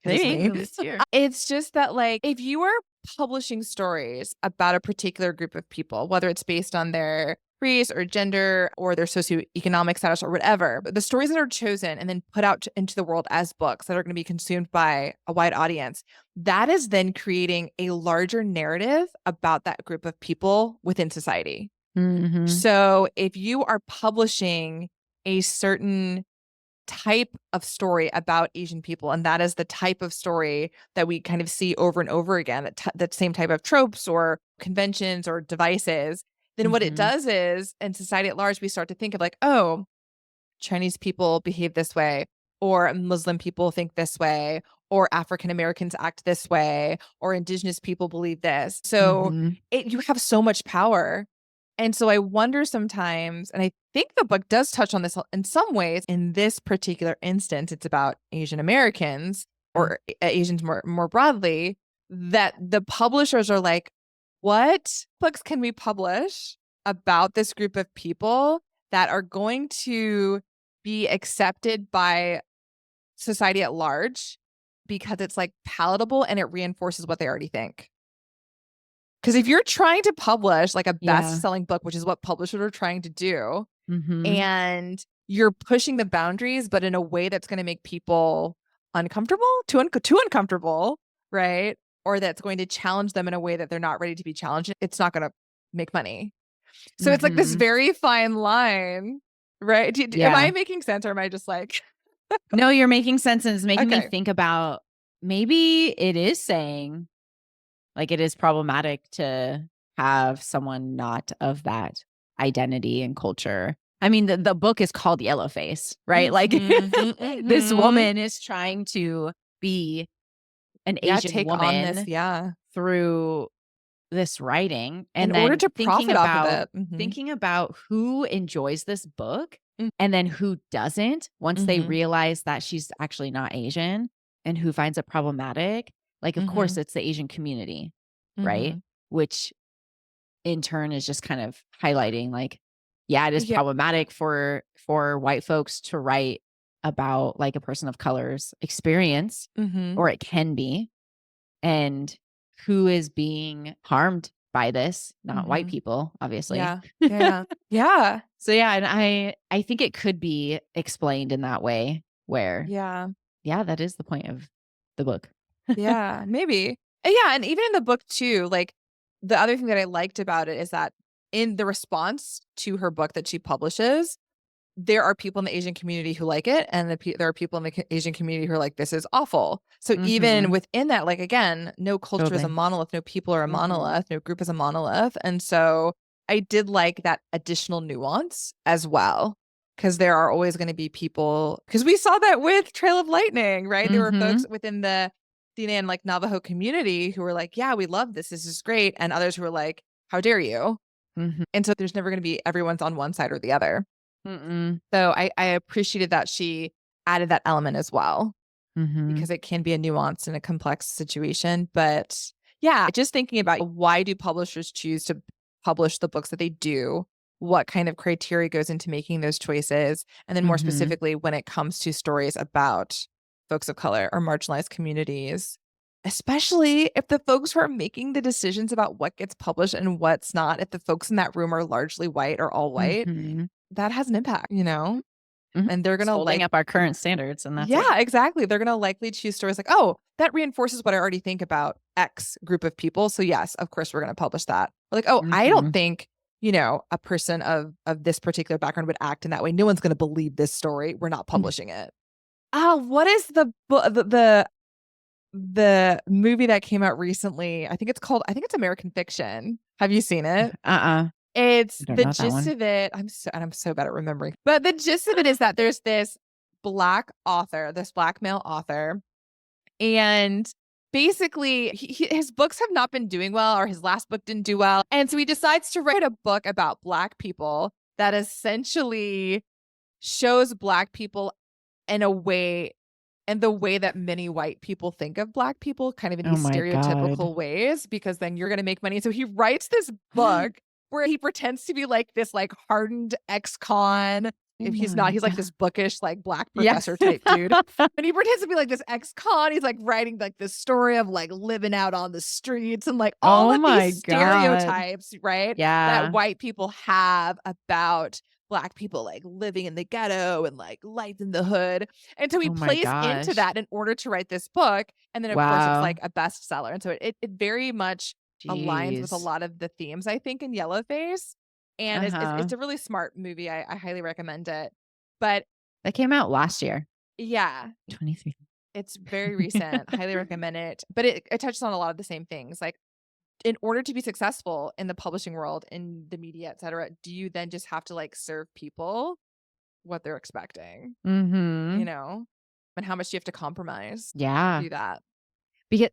Maybe. It's just that, like, if you are publishing stories about a particular group of people, whether it's based on their race or gender or their socioeconomic status or whatever, but the stories that are chosen and then put out into the world as books that are going to be consumed by a wide audience, that is then creating a larger narrative about that group of people within society. So if you are publishing a certain type of story about Asian people, and that is the type of story that we kind of see over and over again, that same type of tropes or conventions or devices, then what it does is, in society at large, we start to think of like, oh, Chinese people behave this way, or Muslim people think this way, or African Americans act this way, or Indigenous people believe this. So you have so much power. And so I wonder sometimes, and I think the book does touch on this in some ways. In this particular instance, it's about Asian Americans or Asians more broadly, that the publishers are like, what books can we publish about this group of people that are going to be accepted by society at large because it's like palatable and it reinforces what they already think? Because if you're trying to publish like a best-selling book, which is what publishers are trying to do, and you're pushing the boundaries, but in a way that's going to make people uncomfortable, too uncomfortable, right? Or that's going to challenge them in a way that they're not ready to be challenged, it's not going to make money. So it's like this very fine line, right? Am I making sense, or am I just like... No, you're making sense, and it's making me think about maybe it is saying... like it is problematic to have someone not of that identity and culture. I mean, the book is called Yellowface, right? Like this woman is trying to be an Asian woman on this, through this writing. And in order to profit off of it. Thinking about who enjoys this book and then who doesn't once they realize that she's actually not Asian, and who finds it problematic. Like, of course, it's the Asian community, right? Which in turn is just kind of highlighting like, it is problematic for white folks to write about like a person of color's experience, or it can be. And who is being harmed by this? Not white people, obviously. Yeah. So and I think it could be explained in that way where, that is the point of the book. Maybe. And even in the book too, like the other thing that I liked about it is that in the response to her book that she publishes, there are people in the Asian community who like it, and there are people in the Asian community who are like, this is awful. So even within that, like, again, no culture is a monolith, no people are a monolith, no group is a monolith. And so I did like that additional nuance as well, because there are always going to be people, because we saw that with Trail of Lightning, right? There were folks within the and like Navajo community who were like, yeah, we love this. This is great. And others who were like, how dare you? And so there's never going to be everyone's on one side or the other. So I appreciated that she added that element as well, because it can be a nuanced and a complex situation. But yeah, just thinking about why do publishers choose to publish the books that they do? What kind of criteria goes into making those choices? And then more specifically, when it comes to stories about folks of color or marginalized communities, especially if the folks who are making the decisions about what gets published and what's not, if the folks in that room are largely white or all white, that has an impact, and they're going to holding up our current standards. And that's yeah, exactly. They're going to likely choose stories like, oh, that reinforces what I already think about X group of people. So yes, of course, we're going to publish that. Or like, oh, I don't think, a person of this particular background would act in that way. No one's going to believe this story. We're not publishing it. What is the movie that came out recently? I think it's American Fiction. Have you seen it? It's the gist of it. I'm so bad at remembering. But the gist of it is that there's this black male author, and basically his books have not been doing well, or his last book didn't do well. And so he decides to write a book about Black people that essentially shows Black people in a way, and the way that many white people think of Black people, kind of in these stereotypical ways, because then you're going to make money. So he writes this book where he pretends to be like this like hardened ex-con. If he's not, he's like this bookish, like Black professor type dude. And he pretends to be like this ex-con. He's like writing like this story of like living out on the streets and like all of these stereotypes, right? Yeah. That white people have about Black people, like living in the ghetto and like life in the hood. And so he plays into that in order to write this book. And then of course it's like a bestseller. And so it very much aligns with a lot of the themes, I think, in Yellowface. And it's a really smart movie. I highly recommend it. But that came out last year. Yeah. 23. It's very recent. Highly recommend it. But it touches on a lot of the same things. Like, in order to be successful in the publishing world, in the media, et cetera, do you then just have to like serve people what they're expecting? And how much do you have to compromise? Yeah. To do that. Because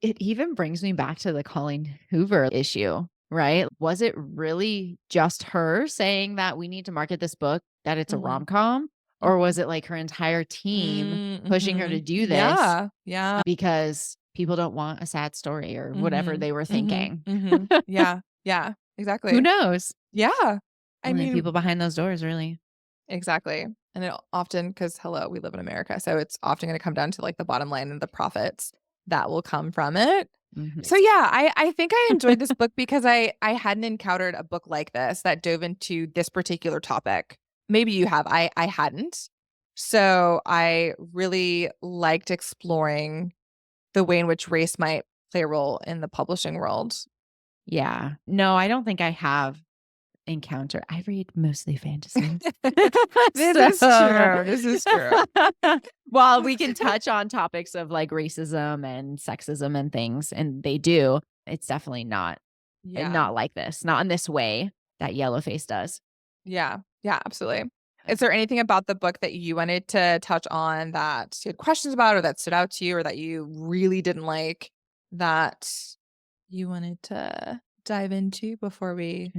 it even brings me back to the Colleen Hoover issue, right? Was it really just her saying that we need to market this book, that it's a rom-com? Or was it like her entire team pushing her to do this? Yeah. Because people don't want a sad story or whatever they were thinking. Yeah, exactly. Who knows? Yeah. I mean, people behind those doors, really. Exactly. And it often, because hello, we live in America. So it's often going to come down to like the bottom line and the profits that will come from it. So yeah, I think I enjoyed this book because I hadn't encountered a book like this that dove into this particular topic. Maybe you have. I hadn't. So I really liked exploring the way in which race might play a role in the publishing world. Yeah. No, I don't think I have encountered. I read mostly fantasy. This is true. While we can touch on topics of like racism and sexism and things, and they do, it's definitely not like this, not in this way that Yellowface does. Yeah, absolutely. Is there anything about the book that you wanted to touch on that you had questions about, or that stood out to you, or that you really didn't like, that you wanted to dive into before we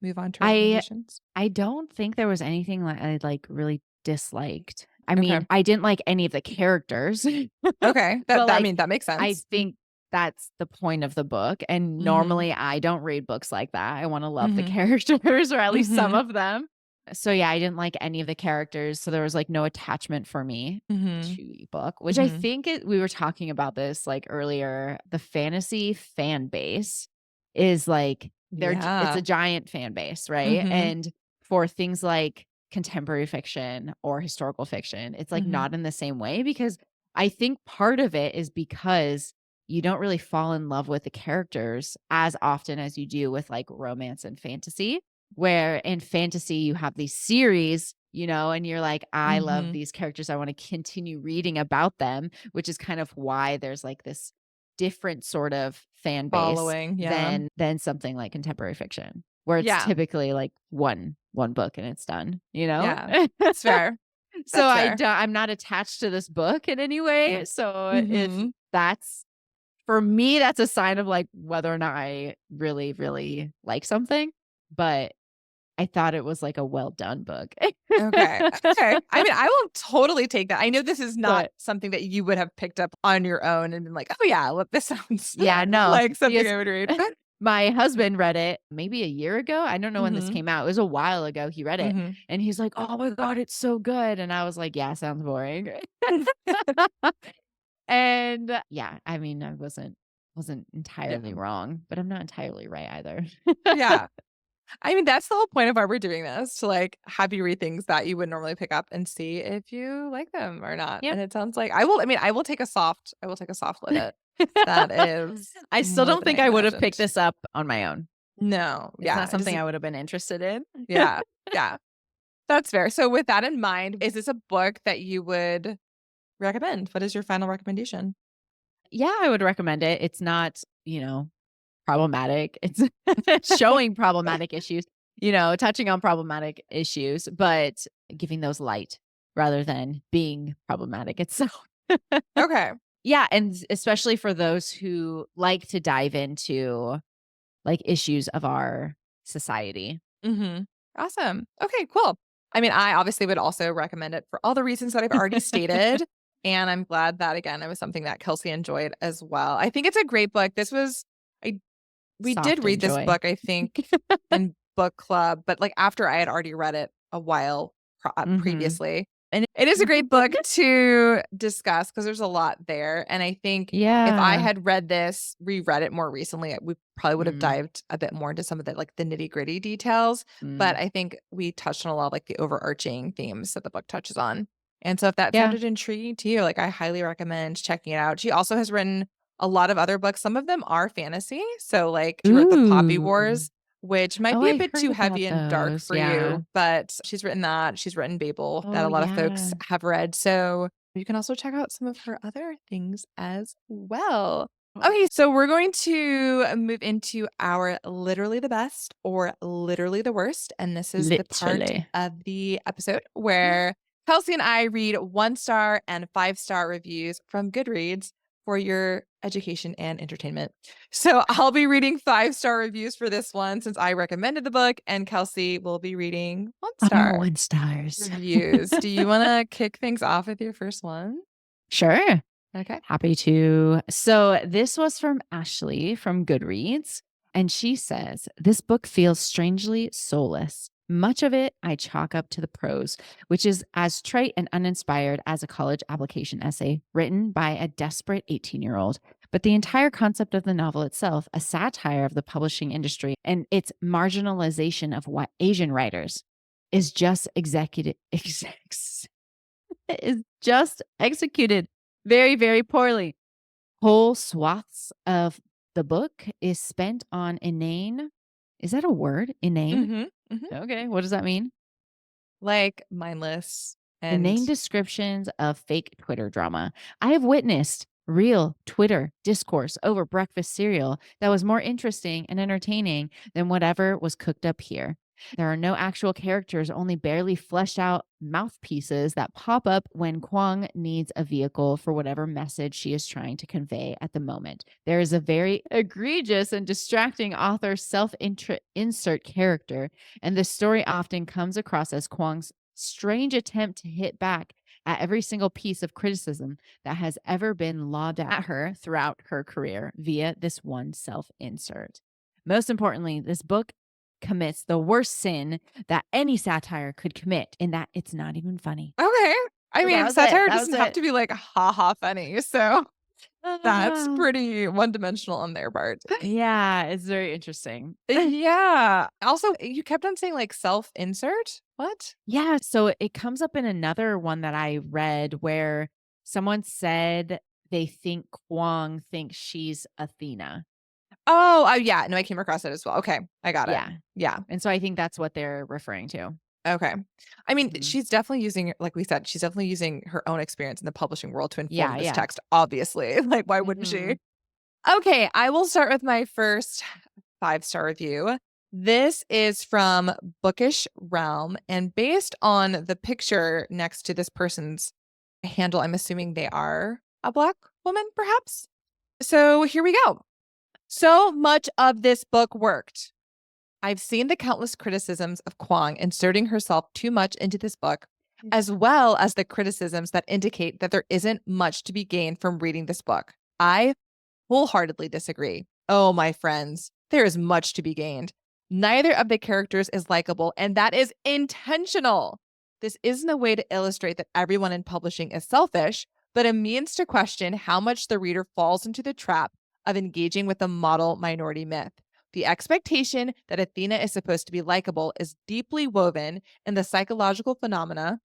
move on to recommendations? I don't think there was anything that I like really disliked. I mean, I didn't like any of the characters. Okay. That makes sense. I think that's the point of the book. And normally I don't read books like that. I want to love the characters, or at least some of them. So yeah, I didn't like any of the characters. So there was like no attachment for me to the book, which I think we were talking about this like earlier. The fantasy fan base is like, it's a giant fan base, right? And for things like contemporary fiction or historical fiction, it's like not in the same way, because I think part of it is because you don't really fall in love with the characters as often as you do with like romance and fantasy, where in fantasy you have these series, and you're like, I love these characters. I want to continue reading about them, which is kind of why there's like this different sort of fan base following than something like contemporary fiction, where it's typically like one book and it's done, Yeah, that's fair. So I'm not attached to this book in any way. So that's, for me, that's a sign of like whether or not I really, really like something. But I thought it was like a well done book. Okay. Okay. I mean, I will totally take that. I know this is not But something that you would have picked up on your own and been like, oh yeah, look, this sounds yeah, no, like something because I would read. my husband read it maybe a year ago. I don't know when this Mm-hmm. came out. It was a while ago he read it. Mm-hmm. And he's like, "Oh my God, it's so good." And I was like, "Yeah, sounds boring." And yeah, I mean, I wasn't Yeah. entirely wrong, but I'm not entirely right either. Yeah. I mean, that's the whole point of why we're doing this, to like have you read things that you would normally pick up and see if you like them or not. Yep. And it sounds like I will take a soft look at. That is I still more don't than I think I would have picked imagined. this up on my own. No. It's Yeah. not It something doesn't. I would have been interested in. Yeah. Yeah. That's fair. So with that in mind, is this a book that you would recommend? What is your final recommendation? Yeah, I would recommend it. It's not, problematic. It's showing problematic issues, touching on problematic issues, but giving those light rather than being problematic itself. Okay. Yeah, and especially for those who like to dive into like issues of our society. Mhm. Awesome. Okay, cool. I mean, I obviously would also recommend it for all the reasons that I've already stated, and I'm glad that, again, it was something that Kelsey enjoyed as well. I think it's a great book. I we did Soft read this enjoy. book, I think, in book club, but, like, after I had already read it a while Mhm. previously, and it is a great book to discuss because there's a lot there, and I think if I Yeah. had reread it more recently, we probably would have Mm, dived a bit more into some of the, like, the nitty-gritty details, but mm. I think we touched on a lot of, like, the overarching themes that the book touches on, and so if that Yeah. sounded intriguing to you, like, I highly recommend checking it out. She also has written a lot of other books. Some of them are fantasy, so, like, she wrote The Poppy Ooh. Wars, which might Oh, be a I bit heard too about heavy and dark those. for Yeah. you, but she's written that. She's written Babel that Oh, a lot of yeah. folks have read, so you can also check out some of her other things as well. Okay, so we're going to move into our literally the best or literally the worst, and this is the part Literally. of the episode where Kelsey and I read 1-star and 5-star reviews from Goodreads for your education and entertainment. So I'll be reading 5-star reviews for this one since I recommended the book, and Kelsey will be reading one Our star 1 stars. reviews. Do you want to kick things off with your first one? Sure. Okay. Happy to. So this was from Ashley from Goodreads, and she says, "This book feels strangely soulless. Much of it I chalk up to the prose, which is as trite and uninspired as a college application essay written by a desperate 18-year-old. But the entire concept of the novel itself, a satire of the publishing industry and its marginalization of what Asian writers, is just is just executed very, very poorly. Whole swaths of the book is spent on inane. Is that a word? Inane? Mhm. Mhm. Okay. What does that mean? Like mindless Inane and descriptions of fake Twitter drama. I have witnessed real Twitter discourse over breakfast cereal that was more interesting and entertaining than whatever was cooked up here. There are no actual characters, only barely fleshed out mouthpieces that pop up when Kuang needs a vehicle for whatever message she is trying to convey at the moment. There is a very egregious and distracting author self insert character, and the story often comes across as Kuang's strange attempt to hit back at every single piece of criticism that has ever been lobbed at her throughout her career via this one self insert. Most importantly, this book commits the worst sin that any satire could commit in that it's not even funny. okay. I That mean, was it. satire That was doesn't have it. to be like ha ha funny. So that's Ah. pretty one-dimensional on their part. Yeah, it's very interesting. Yeah. Also, you kept on saying like self-insert. What? Yeah, so it comes up in another one that I read where someone said they think Kwong thinks she's Athena. Oh, yeah. No, I came across it as well. Okay. I got it. Yeah. Yeah. And so I think that's what they're referring to. Okay. I mean, Mhm. she's definitely using, like we said, she's definitely using her own experience in the publishing world to inform Yeah, this yeah. text, obviously. Like, why wouldn't she? Mhm. Okay, I will start with my first 5-star review. This is from Bookish Realm, and based on the picture next to this person's handle, I'm assuming they are a Black woman, perhaps. So here we go. So much of this book worked. I've seen the countless criticisms of Kuang inserting herself too much into this book, as well as the criticisms that indicate that there isn't much to be gained from reading this book. I wholeheartedly disagree. Oh, my friends, there is much to be gained. Neither of the characters is likable, and that is intentional. This isn't a way to illustrate that everyone in publishing is selfish, but a means to question how much the reader falls into the trap of engaging with the model minority myth. The expectation that Athena is supposed to be likable is deeply woven in the psychological phenomena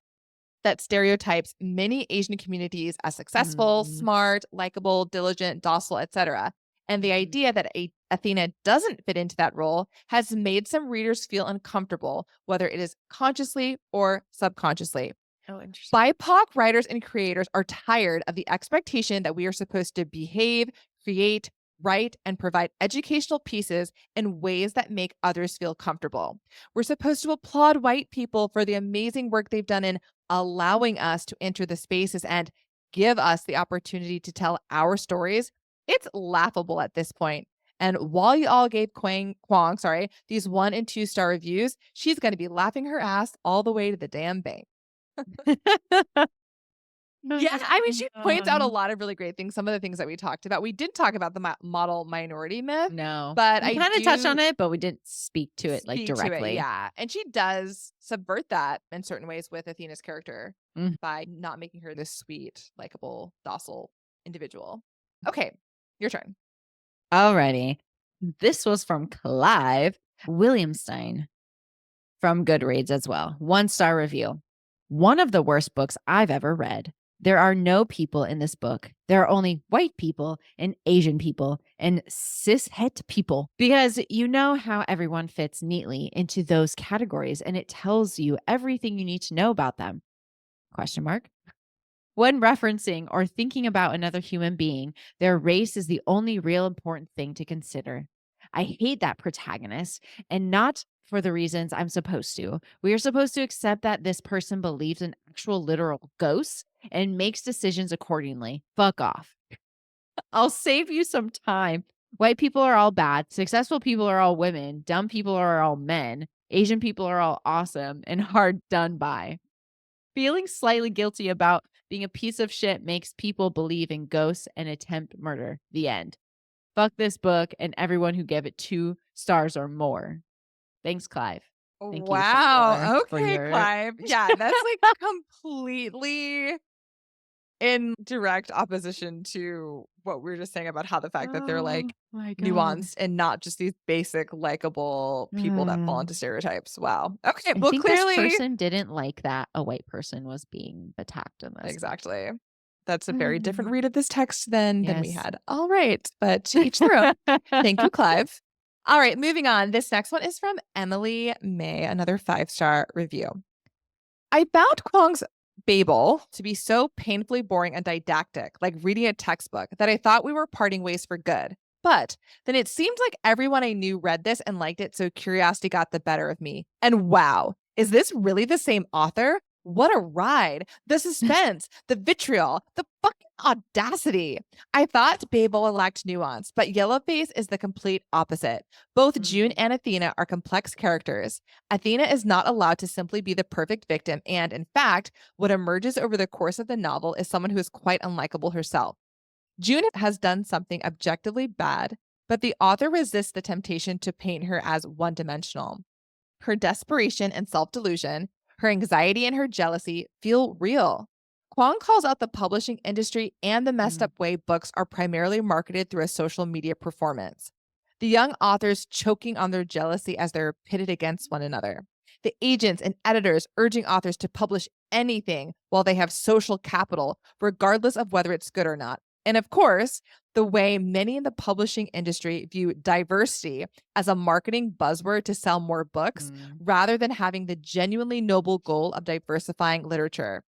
that stereotypes many Asian communities as successful, smart, likable, diligent, docile, etc. And the idea that Athena doesn't fit into that role has made some readers feel uncomfortable, whether it is consciously or subconsciously. Oh, interesting. BIPOC writers and creators are tired of the expectation that we are supposed to behave, create, write, and provide educational pieces in ways that make others feel comfortable. We're supposed to applaud white people for the amazing work they've done in allowing us to enter the spaces and give us the opportunity to tell our stories. It's laughable at this point. And while you all gave Kuang, these 1 and 2 star reviews, she's going to be laughing her ass all the way to the damn bank. Yeah, I mean, she points out a lot of really great things. Some of the things that we talked about. We did talk about the model minority myth. No, but we kind of touched on it, but we didn't speak to it like directly. Yeah, and she does subvert that in certain ways with Athena's character by not making her this sweet, likable, docile individual. Okay, your turn. Alrighty. This was from Clive Williamstein from Goodreads as well. 1 star review. One of the worst books I've ever read. There are no people in this book. There are only white people and Asian people and cishet people, because you know how everyone fits neatly into those categories and it tells you everything you need to know about them. Question mark. When referencing or thinking about another human being, their race is the only real important thing to consider. I hate that protagonist, and not for the reasons I'm supposed to. We are supposed to accept that this person believes in actual literal ghosts and makes decisions accordingly. Fuck off. I'll save you some time. White people are all bad. Successful people are all women. Dumb people are all men. Asian people are all awesome and hard done by. Feeling slightly guilty about being a piece of shit makes people believe in ghosts and attempt murder. The end. Fuck this book and everyone who gave it 2 stars or more. Thanks, Clive. Thank wow. You okay, Clive. Yeah, that's like completely in direct opposition to what we were just saying about how the fact that they're like nuanced and not just these basic likable people that fall into stereotypes. Wow. Okay. Well, clearly this person didn't like that a white person was being attacked in this. Exactly. That's a very different read of this text than we had. All right. But to each their own. Thank you, Clive. All right. Moving on. This next one is from Emily May, another 5-star review. I found Kuang's Babel to be so painfully boring and didactic, like reading a textbook, that I thought we were parting ways for good. But then it seemed like everyone I knew read this and liked it, so curiosity got the better of me. And wow, is this really the same author? What a ride. The suspense, the vitriol, the fucking audacity. I thought Babel lacked nuance, but Yellowface is the complete opposite. Both June and Athena are complex characters. Athena is not allowed to simply be the perfect victim, and in fact, what emerges over the course of the novel is someone who is quite unlikable herself. June has done something objectively bad, but the author resists the temptation to paint her as one-dimensional. Her desperation and self-delusion, her anxiety and her jealousy feel real. Kuang calls out the publishing industry and the messed up way books are primarily marketed through a social media performance. The young authors choking on their jealousy as they're pitted against one another. The agents and editors urging authors to publish anything while they have social capital, regardless of whether it's good or not. And of course, the way many in the publishing industry view diversity as a marketing buzzword to sell more books, rather than having the genuinely noble goal of diversifying literature.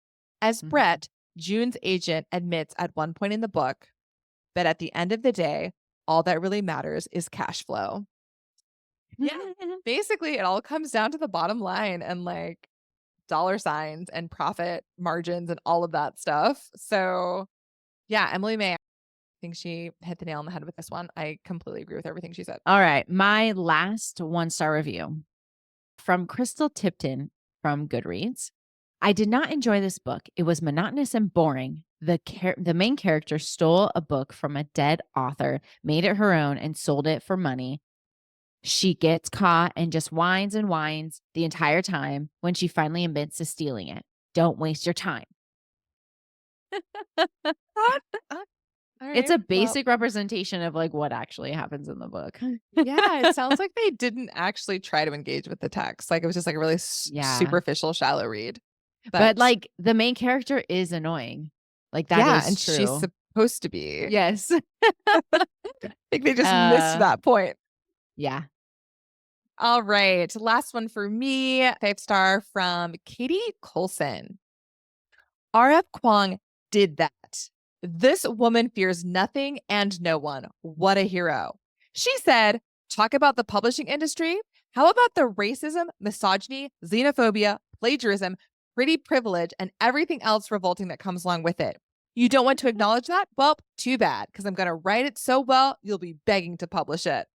As Brett, June's agent, admits at one point in the book, but at the end of the day, all that really matters is cash flow. Yeah, basically it all comes down to the bottom line and like dollar signs and profit margins and all of that stuff. So yeah, Emily May, think she hit the nail on the head with this one. I completely agree with everything she said. All right. My last 1-star review from Crystal Tipton from Goodreads. I did not enjoy this book. It was monotonous and boring. The main character stole a book from a dead author, made it her own, and sold it for money. She gets caught and just whines and whines the entire time when she finally admits to stealing it. Don't waste your time. It's a basic representation of like what actually happens in the book. Yeah, it sounds like they didn't actually try to engage with the text. Like it was just like a really superficial, shallow read. But like the main character is annoying. Like that is true. She's supposed to be. Yes. I think they just missed that point. Yeah. All right. Last one for me. 5-star from Katie Colson. R.F. Kuang did that. This woman fears nothing and no one. What a hero. She said, talk about the publishing industry. How about the racism, misogyny, xenophobia, plagiarism, pretty privilege, and everything else revolting that comes along with it? You don't want to acknowledge that? Well, too bad, because I'm going to write it so well, you'll be begging to publish it.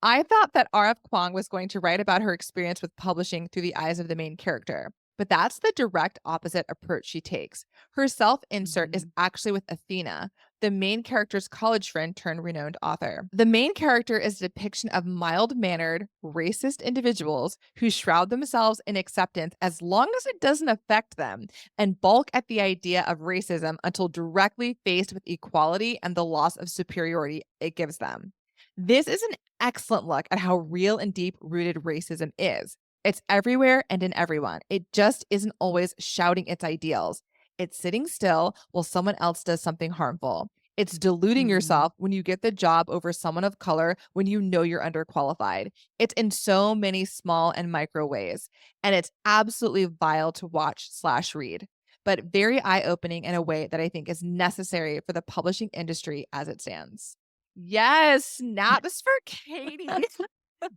I thought that R.F. Kuang was going to write about her experience with publishing through the eyes of the main character. But that's the direct opposite approach she takes. Her self-insert is actually with Athena, the main character's college friend turned renowned author. The main character is a depiction of mild-mannered, racist individuals who shroud themselves in acceptance as long as it doesn't affect them, and balk at the idea of racism until directly faced with equality and the loss of superiority it gives them. This is an excellent look at how real and deep-rooted racism is. It's everywhere and in everyone. It just isn't always shouting its ideals. It's sitting still while someone else does something harmful. It's deluding yourself when you get the job over someone of color when you know you're underqualified. It's in so many small and micro ways. And it's absolutely vile to watch/read, but very eye-opening in a way that I think is necessary for the publishing industry as it stands. Yes, snaps for Katie.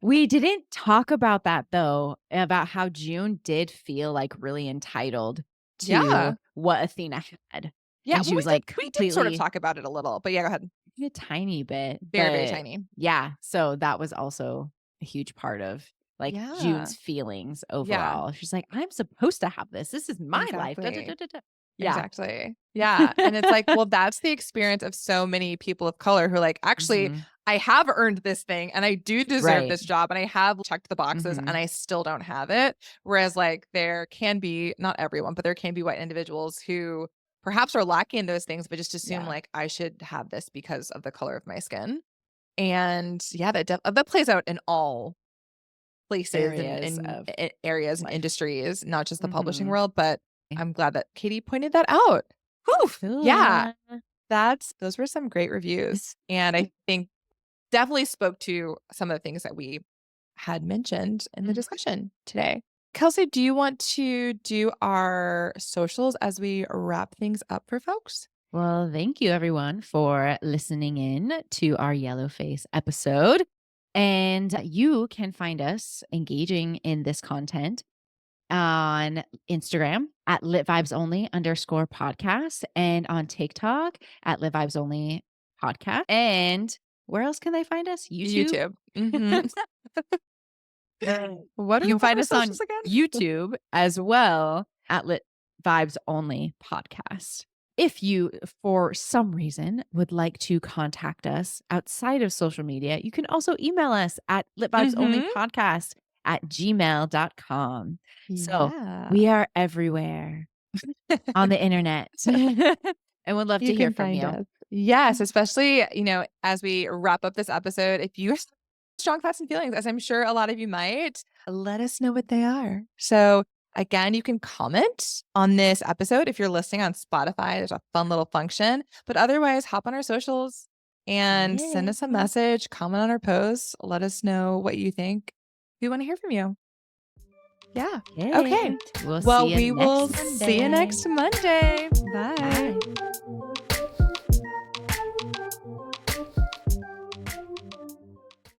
We didn't talk about that though, about how June did feel like really entitled to what Athena had. Yeah, and she was like, we did sort of talk about it a little, but yeah, go ahead. A tiny bit. Very tiny. Yeah. So that was also a huge part of like June's feelings overall. She's like, I'm supposed to have this. This is my life. Da, da, da, da, da. Yeah. Exactly. Yeah. And it's like, well, that's the experience of so many people of color who are like, actually, I have earned this thing and I do deserve this job and I have checked the boxes and I still don't have it. Whereas like there can be, not everyone, but there can be white individuals who perhaps are lacking in those things, but just assume like I should have this because of the color of my skin. And that plays out in all places and areas and industries, not just the publishing world, but I'm glad that Katie pointed that out. Whew. Yeah. Those were some great reviews. And I think definitely spoke to some of the things that we had mentioned in the discussion today. Kelsey, do you want to do our socials as we wrap things up for folks? Well, thank you everyone for listening in to our Yellowface episode. And you can find us engaging in this content on Instagram at litvibesonly_podcast and on TikTok at litvibesonlypodcast. And where else can they find us? YouTube. What you can find us on YouTube as well at Lit Vibes Only Podcast. If you, for some reason, would like to contact us outside of social media, you can also email us at litvibesonlypodcast@gmail.com. So we are everywhere on the internet. And would love to hear from you. Yes, especially, as we wrap up this episode, if you have strong thoughts and feelings, as I'm sure a lot of you might, let us know what they are. So again, you can comment on this episode if you're listening on Spotify. There's a fun little function, but otherwise hop on our socials and send us a message, comment on our posts, let us know what you think. We want to hear from you. Yeah. Okay. We will see you next Monday. Bye.